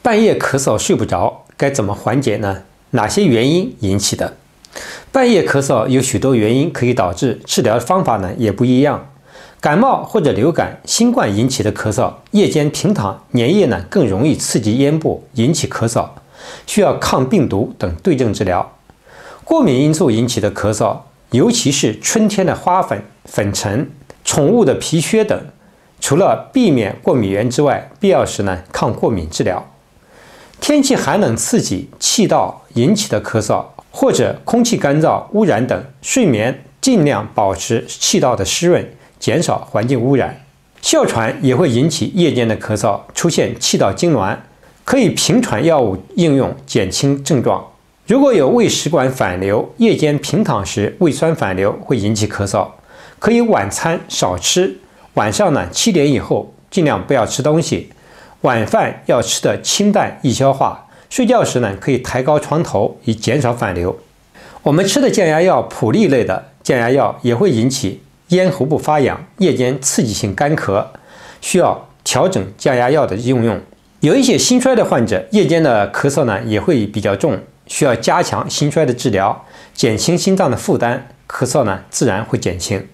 半夜咳嗽睡不着，该怎么缓解呢？哪些原因引起的？半夜咳嗽有许多原因可以导致，治疗方法呢也不一样。感冒或者流感、新冠引起的咳嗽，夜间平躺，粘液呢更容易刺激咽部，引起咳嗽，需要抗病毒等对症治疗。过敏因素引起的咳嗽，尤其是春天的花粉、粉尘、宠物的皮屑等，除了避免过敏源之外，必要时呢抗过敏治疗。天气寒冷刺激、气道引起的咳嗽，或者空气干燥、污染等，睡眠尽量保持气道的湿润，减少环境污染。哮喘也会引起夜间的咳嗽，出现气道痉挛，可以平喘药物应用减轻症状。如果有胃食管反流，夜间平躺时胃酸反流会引起咳嗽，可以晚餐少吃，晚上呢7点以后尽量不要吃东西，晚饭要吃的清淡易消化，睡觉时呢可以抬高床头以减少反流。我们吃的降压药普利类的降压药也会引起咽喉部发痒，夜间刺激性干咳，需要调整降压药的应用。有一些心衰的患者，夜间的咳嗽呢也会比较重，需要加强心衰的治疗，减轻心脏的负担，咳嗽呢自然会减轻。